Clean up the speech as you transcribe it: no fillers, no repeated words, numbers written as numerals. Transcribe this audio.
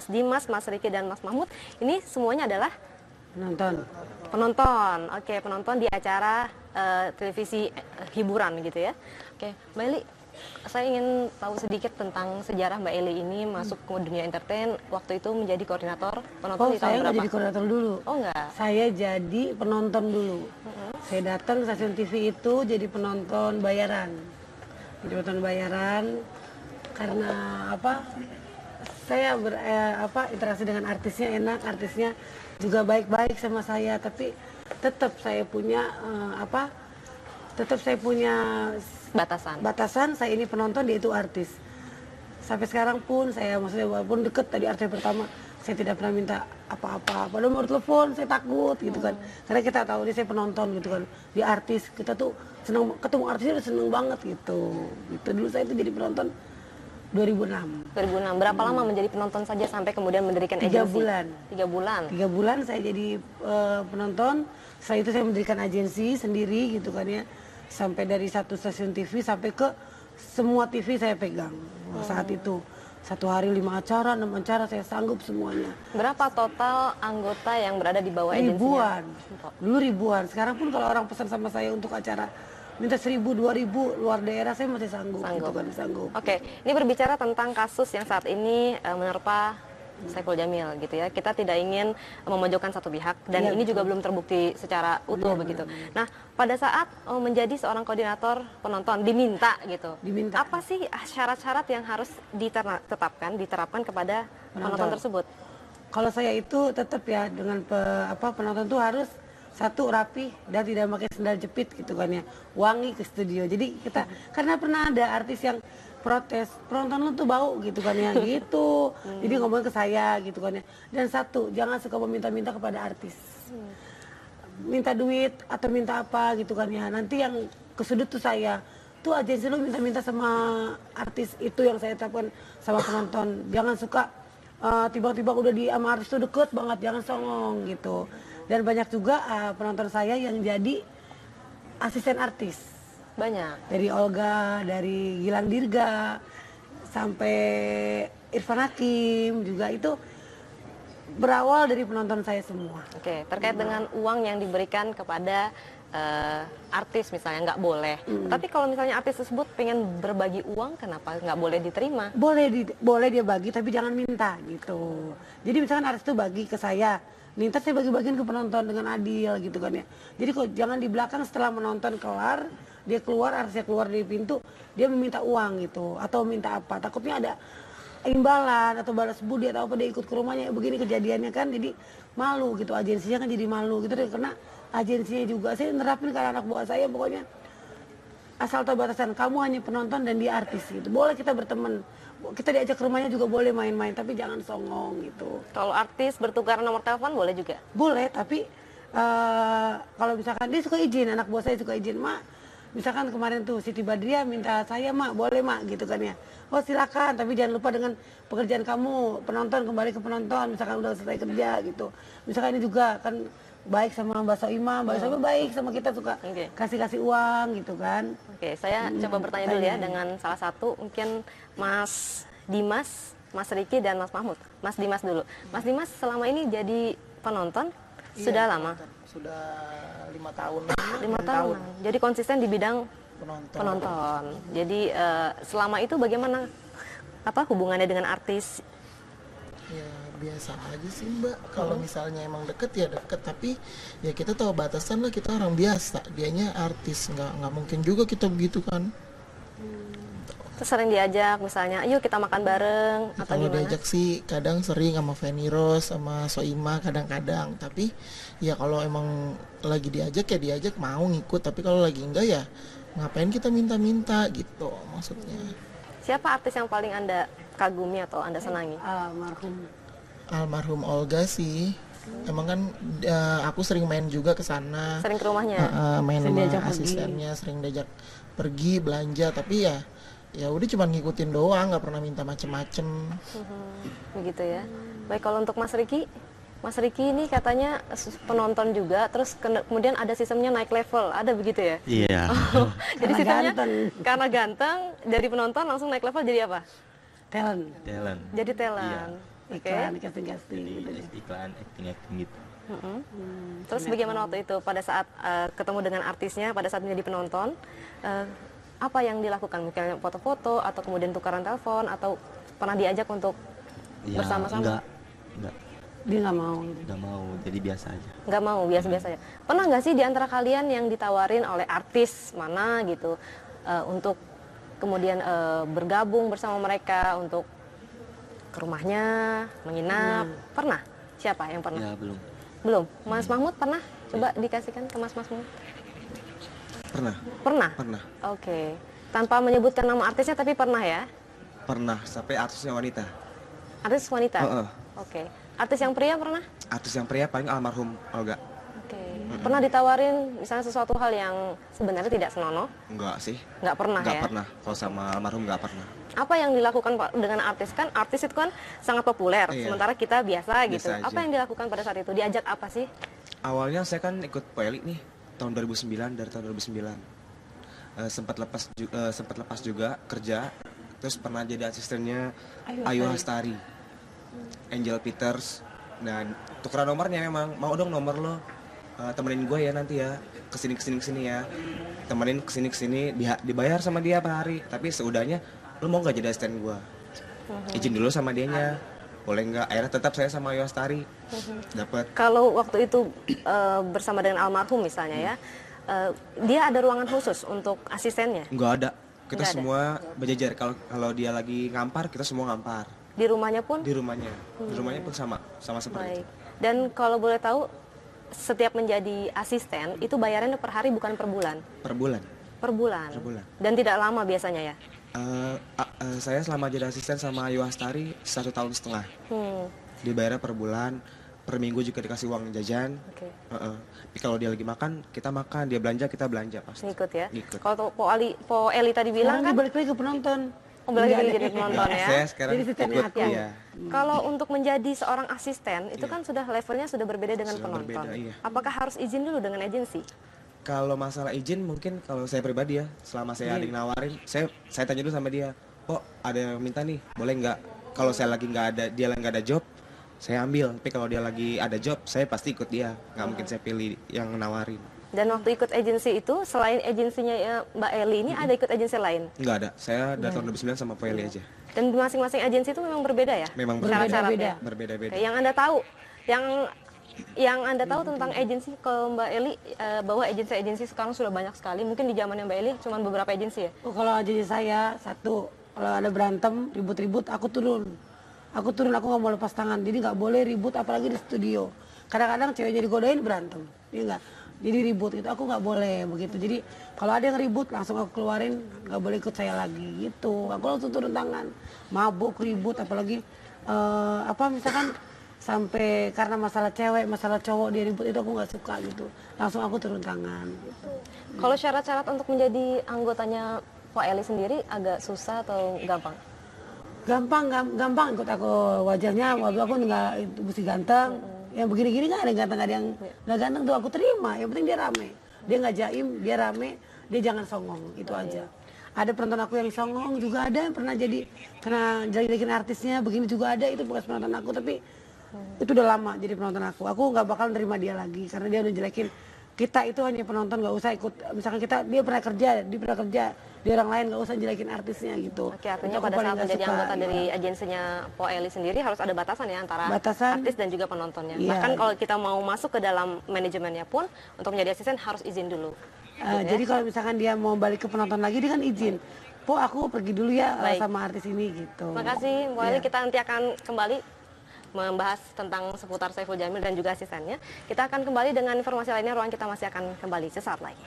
Dimas, Mas Riki, dan Mas Mahmud ini semuanya adalah Penonton. penonton. Oke, penonton di acara televisi hiburan gitu ya. Oke, Mbak Eli, saya ingin tahu sedikit tentang sejarah Mbak Eli ini masuk ke dunia entertain. Waktu itu menjadi koordinator penonton di tahun Saya nggak berapa? jadi koordinator dulu. Oh enggak. Saya jadi penonton dulu. Saya datang ke stasiun TV itu jadi penonton bayaran. Jadi penonton bayaran karena apa? Saya interaksi dengan artisnya enak, artisnya juga baik-baik sama saya, tapi tetap saya punya batasan. Saya ini penonton, dia itu artis. Sampai sekarang pun saya, maksudnya walaupun deket tadi artis pertama, saya tidak pernah minta apa-apa. Padahal mau telepon saya takut gitu kan, karena kita tahu dia saya penonton gitu kan, dia artis, kita tuh seneng ketemu artisnya, udah seneng banget gitu. Gitu dulu saya tuh jadi penonton 2006. 2006. Berapa lama menjadi penonton saja sampai kemudian mendirikan agensi? 3 bulan. 3 bulan. 3 bulan saya jadi penonton. Setelah itu saya mendirikan agensi sendiri gitu kan ya. Sampai dari satu stasiun TV sampai ke semua TV saya pegang. Saat itu 1 hari 5 acara, 6 acara saya sanggup semuanya. Berapa total anggota yang berada di bawah agensinya? Ribuan. Dulu ribuan. Sekarang pun kalau orang pesan sama saya untuk acara minta 1.000, 2.000 luar daerah, saya masih sanggup. Gitu kan, sanggup. Oke, ini berbicara tentang kasus yang saat ini menerpa Saipul Jamil gitu ya. Kita tidak ingin memojokkan satu pihak dan ini juga belum terbukti secara utuh begitu. Nah, pada saat menjadi seorang koordinator penonton diminta gitu. Apa sih syarat-syarat yang harus diterapkan kepada penonton tersebut? Kalau saya itu tetap ya dengan penonton tuh harus satu rapi dan tidak pakai sendal jepit gitu kan ya, wangi ke studio. Jadi kita karena pernah ada artis yang protes, penonton lu tuh bau gitu kan ya gitu. Jadi ngomong ke saya gitu kan ya. Dan satu, jangan suka meminta-minta kepada artis, minta duit atau minta apa gitu kan ya. Nanti yang ke sudut tuh saya tuh, agensi lu minta-minta sama artis, itu yang saya terapkan sama penonton. Jangan suka tiba-tiba udah di sama artis tuh deket banget, jangan songong gitu. Dan banyak juga penonton saya yang jadi asisten artis. Banyak. Dari Olga, dari Gilang Dirga, sampai Irfan Hakim juga, itu berawal dari penonton saya semua. Oke, terkait dengan uang yang diberikan kepada artis misalnya nggak boleh. Tapi kalau misalnya artis tersebut pengen berbagi uang, kenapa nggak boleh diterima? Boleh dia bagi, tapi jangan minta gitu. Jadi misalkan artis itu bagi ke saya, minta saya bagi-bagiin ke penonton dengan adil gitu kan ya. Jadi kok jangan di belakang setelah menonton kelar, dia keluar, artisnya keluar dari pintu, dia meminta uang gitu atau minta apa. Takutnya ada imbalan atau balas budi atau apa, dia ikut ke rumahnya, begini kejadiannya kan, jadi malu gitu, agensinya kan jadi malu gitu deh, karena agensinya juga saya nerapin ke anak buah saya, pokoknya asal tahu batasan, kamu hanya penonton dan dia artis gitu. Boleh kita berteman, kita diajak ke rumahnya juga boleh main-main, tapi jangan songong gitu. Kalau artis bertukar nomor telepon boleh juga? Boleh, tapi kalau misalkan dia suka izin, anak buah saya suka izin, mak, misalkan kemarin tuh Siti Badriah minta saya, mak boleh mak gitu kan ya. Oh silakan, tapi jangan lupa dengan pekerjaan kamu, penonton kembali ke penonton, misalkan udah selesai kerja gitu. Misalkan ini juga kan baik sama Mbak Soimah, Mbak Soimah baik sama kita, suka kasih uang gitu kan. Oke, saya coba bertanya dulu ya dengan salah satu, mungkin Mas Dimas, Mas Riki, dan Mas Mahmud. Mas Dimas dulu. Mas Dimas selama ini jadi penonton sudah lama? Sudah 5 tahun. 5 tahun. Jadi konsisten di bidang penonton. Jadi selama itu bagaimana hubungannya dengan artis? Ya biasa aja sih Mbak. Kalau misalnya emang deket ya deket, tapi ya kita tahu batasan lah, kita orang biasa, dianya artis, nggak mungkin juga kita begitu kan. Terus sering diajak misalnya, ayo kita makan bareng Ya, atau kalau gimana? diajak sih kadang sering sama Feni Rose, sama Soimah kadang-kadang, tapi ya kalau emang lagi diajak ya diajak mau ngikut, tapi kalau lagi enggak ya ngapain kita minta-minta gitu maksudnya. Siapa artis yang paling Anda kagumi atau Anda senangi? Almarhum Olga sih. Emang kan aku sering main juga ke sana. Sering ke rumahnya? Main sama asistennya, sering diajak pergi belanja, tapi ya udah cuma ngikutin doang, nggak pernah minta macem-macem. Begitu ya. Baik, kalau untuk Mas Riki ini katanya penonton juga, terus kemudian ada sistemnya naik level, ada begitu ya? Iya. Jadi sistemnya karena ganteng, dari penonton langsung naik level jadi apa? Talent. Jadi talent. Iya. iklan, casting gitu. iklan, acting gitu. Terus bagaimana waktu itu pada saat ketemu dengan artisnya, pada saat menjadi penonton, apa yang dilakukan? Mungkin foto-foto atau kemudian tukaran telepon atau pernah diajak untuk Ya, bersama-sama? enggak Dia nggak mau gitu. nggak mau, jadi biasa aja. Nggak mau, biasa-biasa aja. Pernah nggak sih di antara kalian yang ditawarin oleh artis mana gitu untuk kemudian bergabung bersama mereka untuk ke rumahnya, menginap? Pernah? Siapa yang pernah? Ya belum. Belum. Mas Mahmud pernah? Coba dikasihkan ke Mas Mahmud. Pernah, Pernah? pernah, Oke. Tanpa menyebutkan nama artisnya tapi pernah ya? pernah sampai artisnya wanita. Artis wanita? Heeh. Oke. Artis yang pria pernah? Artis yang pria paling almarhum Olga. Oke. Pernah ditawarin misalnya sesuatu hal yang sebenarnya tidak senonoh? Enggak sih, Nggak pernah enggak ya? pernah. Kalau sama almarhum enggak pernah. Apa yang dilakukan Pak dengan artis? Kan artis itu kan sangat populer, Iya. sementara kita biasa gitu. Biasa Apa aja. yang dilakukan pada saat itu? Diajak apa sih? Awalnya saya kan ikut Poeli nih tahun 2009, dari tahun 2009. Sempat lepas juga kerja, terus pernah jadi asistennya Ayu Hastari, Angel Peters, dan tukeran nomornya memang, mau dong nomor lo, temenin gue ya nanti ya, kesini ya, temenin kesini, dibayar sama dia per hari, tapi seudahnya lo mau nggak jadi asisten gue, izin dulu sama dianya, boleh nggak, akhirnya tetap saya sama Ayu Hastari, dapat. Kalau waktu itu bersama dengan almarhum misalnya ya, dia ada ruangan khusus untuk asistennya Nggak ada, kita Nggak ada. semua berjejer, kalau dia lagi ngampar, kita semua ngampar. di rumahnya pun. Di rumahnya pun sama seperti Baik. itu. Dan kalau boleh tahu, setiap menjadi asisten itu bayarannya per hari bukan per bulan? Per bulan. Per bulan. Per bulan. Dan tidak lama biasanya ya? Saya selama jadi asisten sama Ayu Hastari 1,5 tahun. Dibayarnya per bulan, per minggu juga dikasih uang jajan. Oke. Tapi kalau dia lagi makan, kita makan, dia belanja, kita belanja pasti. Ngikut ya. Ngikut. Kalau Po Eli tadi bilang Sekarang kan, dibalik lagi ke penonton. balik lagi jadi penonton ya. Saya sekarang Jadi asistennya ikut, aku. iya. Kalau untuk menjadi seorang asisten itu kan sudah levelnya sudah berbeda dengan Sudah penonton. berbeda, iya. Apakah harus izin dulu dengan agensi? Kalau masalah izin mungkin kalau saya pribadi ya, selama saya ada yang nawarin, saya tanya dulu sama dia, oh ada yang minta nih, boleh nggak? Kalau saya lagi nggak ada, dia lagi nggak ada job, saya ambil. Tapi kalau dia lagi ada job, saya pasti ikut dia. Nggak mungkin saya pilih yang nawarin. Dan waktu ikut agensi itu, selain agensinya ya, Mbak Eli ini ada ikut agensi lain? Nggak ada, saya dari tahun 2009 sama Poeli aja. Dan masing-masing agensi itu memang berbeda ya? Memang Syarat-syaratnya? berbeda-beda. Oke, yang Anda tahu, yang Anda tahu tentang agensi ke Mbak Eli, bahwa agensi-agensi sekarang sudah banyak sekali. Mungkin di zamannya Mbak Eli cuma beberapa agensi ya? Oh, kalau agensi saya satu, kalau ada berantem ribut-ribut aku turun, aku nggak mau lepas tangan. Jadi nggak boleh ribut apalagi di studio. Kadang-kadang ceweknya digodain berantem, iya nggak? Jadi ribut itu aku nggak boleh begitu. Jadi kalau ada yang ribut langsung aku keluarin, nggak boleh ikut saya lagi gitu. Aku langsung turun tangan. Mabuk ribut apalagi misalkan sampai karena masalah cewek, masalah cowok dia ribut itu aku nggak suka gitu. Langsung aku turun tangan gitu. Kalau syarat-syarat untuk menjadi anggotanya Pak Eli sendiri agak susah atau gampang? Gampang ikut aku, wajahnya waktu aku nggak itu mesti ganteng. Yang begini-gini nggak ada yang ganteng, ada yang nggak ganteng tuh aku terima. Yang penting dia rame, dia nggak jaim, dia rame, dia jangan songong, itu aja. Ada penonton aku yang songong juga ada, yang pernah jadiin artisnya begini juga ada, itu bekas penonton aku, tapi itu udah lama jadi penonton aku. Aku nggak bakal nerima dia lagi karena dia udah jelekin. Kita itu hanya penonton, nggak usah ikut. Misalkan dia pernah kerja di orang lain, nggak usah jelekin artisnya gitu. Oke, artinya Itu aku pada paling saat nggak menjadi suka, anggota iya. dari agensinya Po Eli sendiri harus ada batasan ya antara Batasan. artis dan juga penontonnya. Iya. Bahkan kalau kita mau masuk ke dalam manajemennya pun untuk menjadi asisten harus izin dulu. Jadi kalau misalkan dia mau balik ke penonton lagi, dia kan izin. Po aku pergi dulu ya Baik. sama artis ini gitu. Terima kasih Po Eli, Iya. kita nanti akan kembali membahas tentang seputar Saiful Jamil dan juga asistennya. Kita akan kembali dengan informasi lainnya, ruang kita masih akan kembali sesaat lagi.